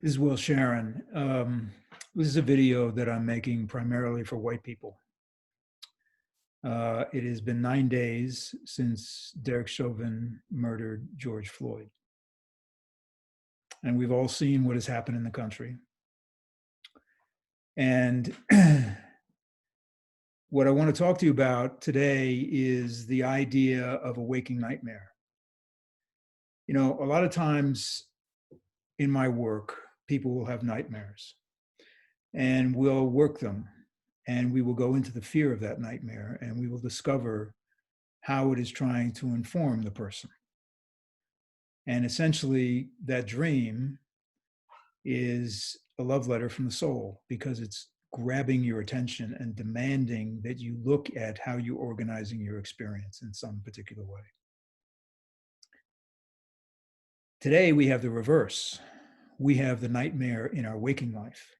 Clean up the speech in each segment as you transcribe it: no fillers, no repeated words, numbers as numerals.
This is Will Sharon. This is a video that I'm making primarily for white people. It has been 9 days since Derek Chauvin murdered George Floyd. And we've all seen what has happened in the country. And what I want to talk to you about today is the idea of a waking nightmare. You know, a lot of times in my work, people will have nightmares and we'll work them, and we will go into the fear of that nightmare, and we will discover how it is trying to inform the person. And essentially, that dream is a love letter from the soul, because it's grabbing your attention and demanding that you look at how you're organizing your experience in some particular way. Today, we have the reverse. We have the nightmare in our waking life,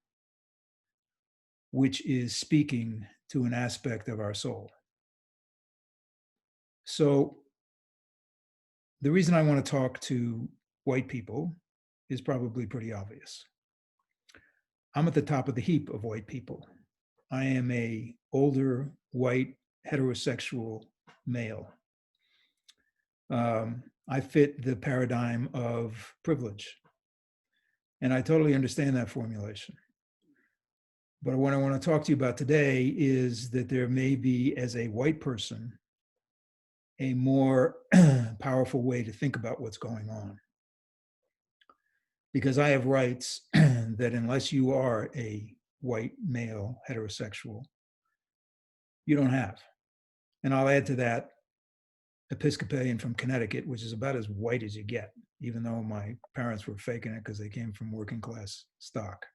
which is speaking to an aspect of our soul. So the reason I want to talk to white people is probably pretty obvious. I'm at the top of the heap of white people. I am a older, white, heterosexual male. I fit the paradigm of privilege, and I totally understand that formulation. But what I want to talk to you about today is that there may be, as a white person, a more powerful way to think about what's going on. Because I have rights that unless you are a white male heterosexual, you don't have. And I'll add to that Episcopalian from Connecticut, which is about as white as you get, even though my parents were faking it because they came from working class stock.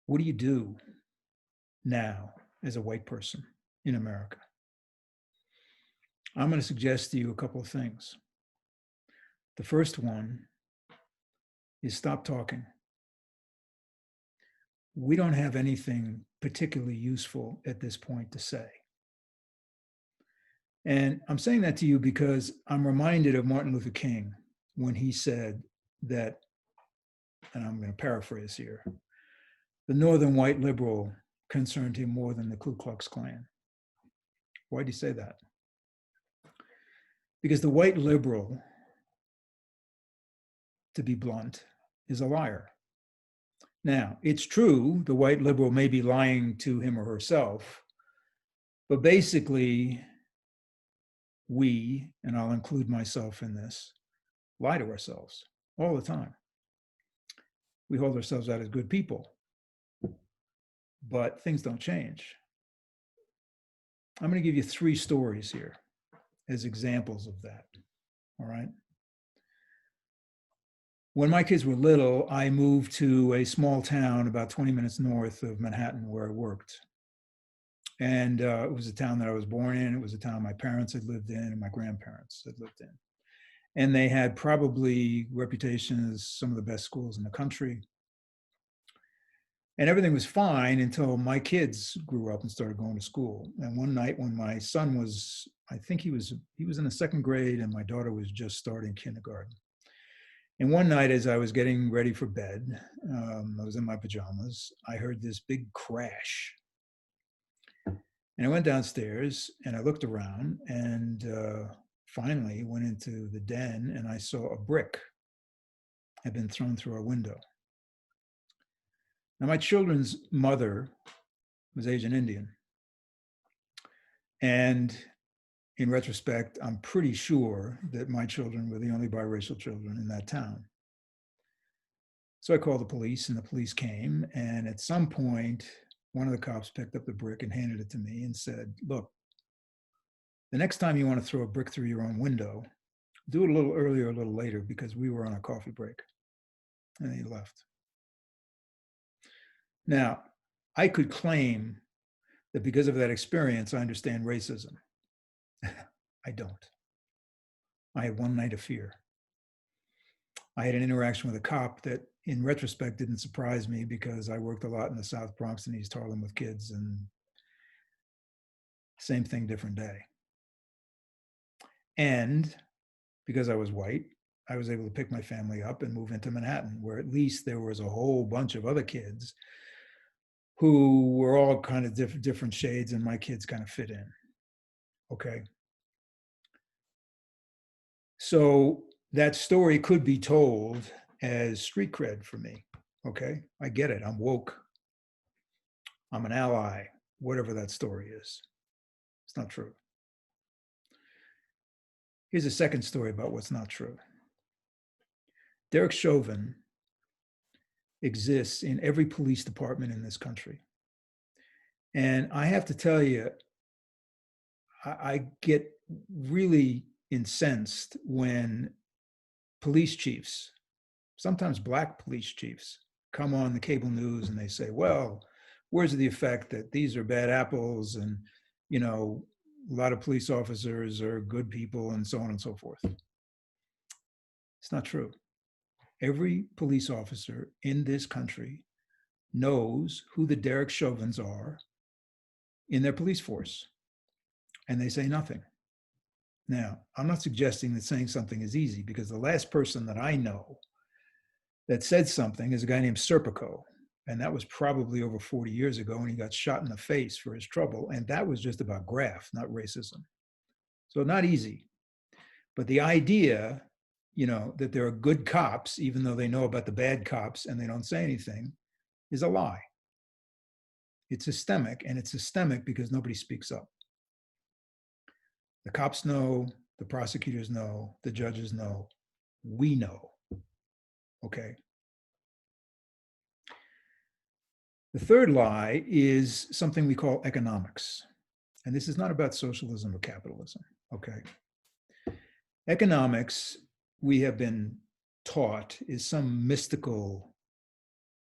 What do you do now as a white person in America? I'm going to suggest to you a couple of things. The first one is stop talking. We don't have anything particularly useful at this point to say. And I'm saying that to you because I'm reminded of Martin Luther King when he said that, and I'm going to paraphrase here, the northern white liberal concerned him more than the Ku Klux Klan. Why did he say that? Because the white liberal, to be blunt, is a liar. Now, it's true, the white liberal may be lying to him or herself, but basically, we, and I'll include myself in this, lie to ourselves all the time. We hold ourselves out as good people, but things don't change. I'm going to give you 3 stories here as examples of that, all right? When my kids were little, I moved to a small town about 20 minutes north of Manhattan where I worked. And it was a town that I was born in. It was a town my parents had lived in and my grandparents had lived in. And they had probably reputation as some of the best schools in the country. And everything was fine until my kids grew up and started going to school. And one night when my son was, I think he was in the 2nd grade and my daughter was just starting kindergarten. And one night as I was getting ready for bed, I was in my pajamas, I heard this big crash. And I went downstairs and I looked around and finally went into the den and I saw a brick had been thrown through our window. Now, my children's mother was Asian Indian. And in retrospect, I'm pretty sure that my children were the only biracial children in that town. So I called the police and the police came. And at some point, one of the cops picked up the brick and handed it to me and said, look, the next time you want to throw a brick through your own window, do it a little earlier, a little later, because we were on a coffee break. And he left. Now, I could claim that because of that experience, I understand racism. I don't. I had one night of fear. I had an interaction with a cop that, in retrospect, didn't surprise me because I worked a lot in the South Bronx and East Harlem with kids, and same thing, different day. And because I was white, I was able to pick my family up and move into Manhattan, where at least there was a whole bunch of other kids who were all kind of different shades, and my kids kind of fit in. Okay. So that story could be told as street cred for me. Okay. I get it. I'm woke. I'm an ally, whatever that story is. It's not true. Here's a second story about what's not true. Derek Chauvin exists in every police department in this country. And I have to tell you, I get really incensed when police chiefs, sometimes black police chiefs, come on the cable news and they say, well, where's the effect that these are bad apples and, you know, a lot of police officers are good people and so on and so forth. It's not true. Every police officer in this country knows who the Derek Chauvins are in their police force, and they say nothing. Now, I'm not suggesting that saying something is easy, because the last person that I know that said something is a guy named Serpico, and that was probably over 40 years ago, and he got shot in the face for his trouble, and that was just about graft, not racism. So not easy. But the idea, you know, that there are good cops, even though they know about the bad cops and they don't say anything, is a lie. It's systemic, and it's systemic because nobody speaks up. The cops know, the prosecutors know, the judges know, we know. Okay. The third lie is something we call economics. And this is not about socialism or capitalism. Okay. Economics, we have been taught, is some mystical,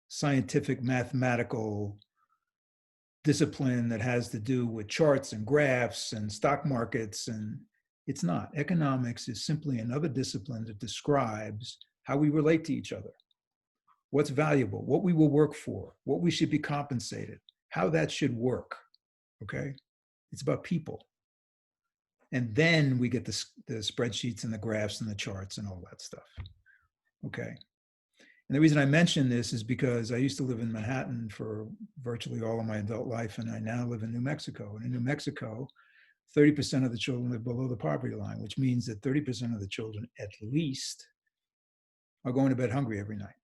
scientific, mathematical discipline that has to do with charts and graphs and stock markets, and it's not. Economics is simply another discipline that describes how we relate to each other, what's valuable, what we will work for, what we should be compensated, how that should work. Okay. It's about people. And then we get the spreadsheets and the graphs and the charts and all that stuff. Okay. And the reason I mention this is because I used to live in Manhattan for virtually all of my adult life, and I now live in New Mexico. And in New Mexico, 30% of the children live below the poverty line, which means that 30% of the children at least are going to bed hungry every night.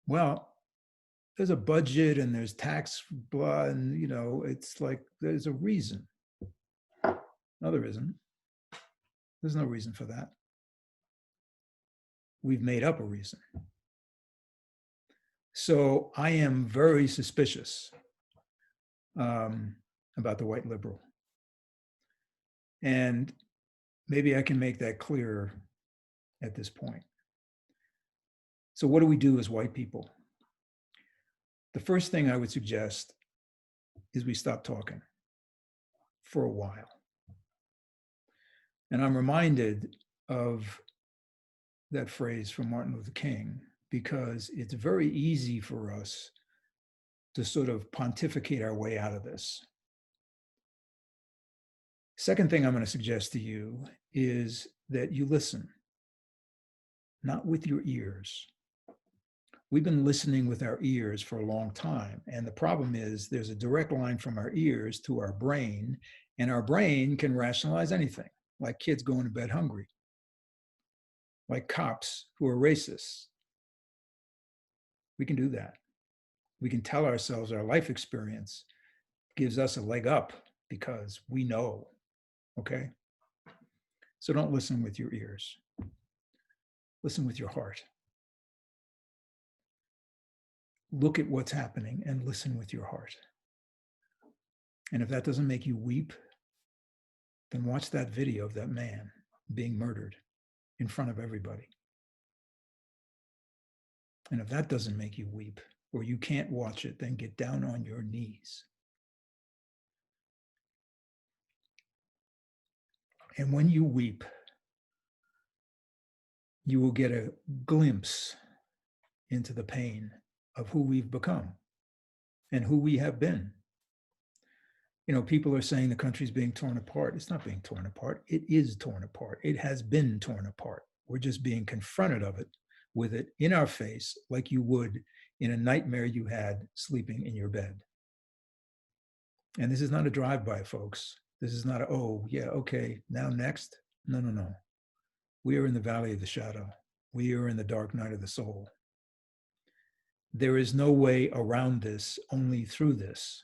Well, there's a budget and there's tax blah, and you know, it's like there's a reason. No, there isn't. There's no reason for that. We've made up a reason. So I am very suspicious about the white liberal. And maybe I can make that clearer at this point. So what do we do as white people? The first thing I would suggest is we stop talking for a while. And I'm reminded of that phrase from Martin Luther King, because it's very easy for us to sort of pontificate our way out of this. Second thing I'm going to suggest to you is that you listen, not with your ears. We've been listening with our ears for a long time. And the problem is there's a direct line from our ears to our brain, and our brain can rationalize anything, like kids going to bed hungry, like cops who are racist. We can do that. We can tell ourselves our life experience gives us a leg up because we know. Okay? So don't listen with your ears. Listen with your heart. Look at what's happening and listen with your heart. And if that doesn't make you weep, then watch that video of that man being murdered in front of everybody. And if that doesn't make you weep, or you can't watch it, then get down on your knees. And when you weep, you will get a glimpse into the pain of who we've become and who we have been. People are saying the country's being torn apart. It's not being torn apart. It is torn apart. It has been torn apart. We're just being confronted with it in our face, like you would in a nightmare you had sleeping in your bed. And this is not a drive-by, folks. This is not oh, yeah, okay, now next. No, no, no. We are in the valley of the shadow. We are in the dark night of the soul. There is no way around this, only through this.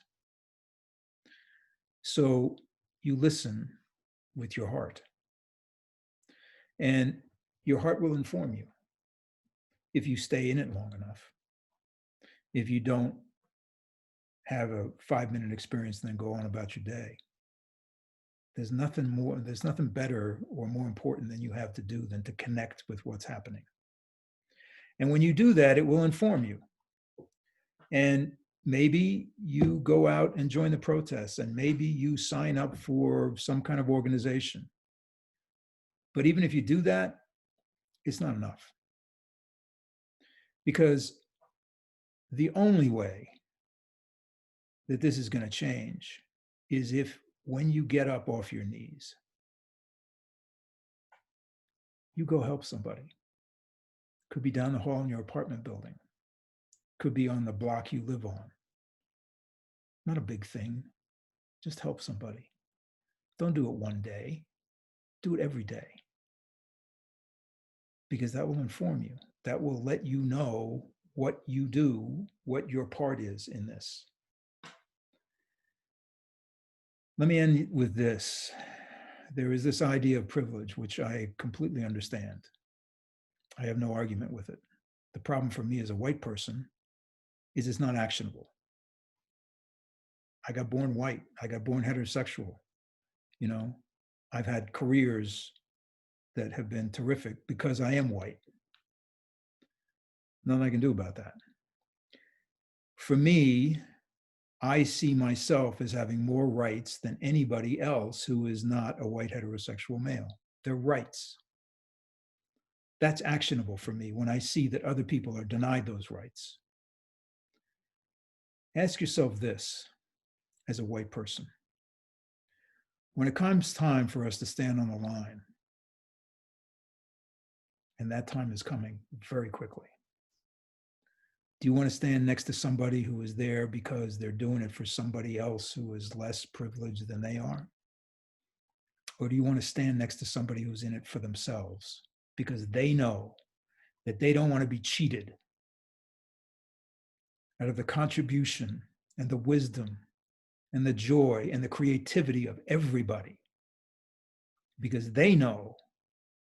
So you listen with your heart. And your heart will inform you if you stay in it long enough. If you don't have a 5-minute experience and then go on about your day. There's nothing better or more important than you have to do than to connect with what's happening. And when you do that, it will inform you. And maybe you go out and join the protests, and maybe you sign up for some kind of organization. But even if you do that, it's not enough. Because the only way that this is going to change is if when you get up off your knees, you go help somebody. Could be down the hall in your apartment building. Could be on the block you live on. Not a big thing. Just help somebody. Don't do it one day. Do it every day. Because that will inform you. That will let you know what you do, what your part is in this. Let me end with this. There is this idea of privilege, which I completely understand. I have no argument with it. The problem for me as a white person is it's not actionable. I got born white. I got born heterosexual. I've had careers that have been terrific because I am white. Nothing I can do about that. For me, I see myself as having more rights than anybody else who is not a white heterosexual male. They're rights. That's actionable for me when I see that other people are denied those rights. Ask yourself this as a white person. When it comes time for us to stand on the line, and that time is coming very quickly, do you want to stand next to somebody who is there because they're doing it for somebody else who is less privileged than they are? Or do you want to stand next to somebody who's in it for themselves because they know that they don't want to be cheated out of the contribution and the wisdom and the joy and the creativity of everybody, because they know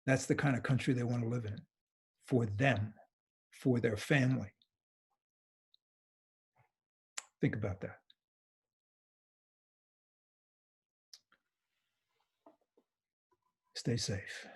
that's the kind of country they want to live in for them, for their family. Think about that. Stay safe.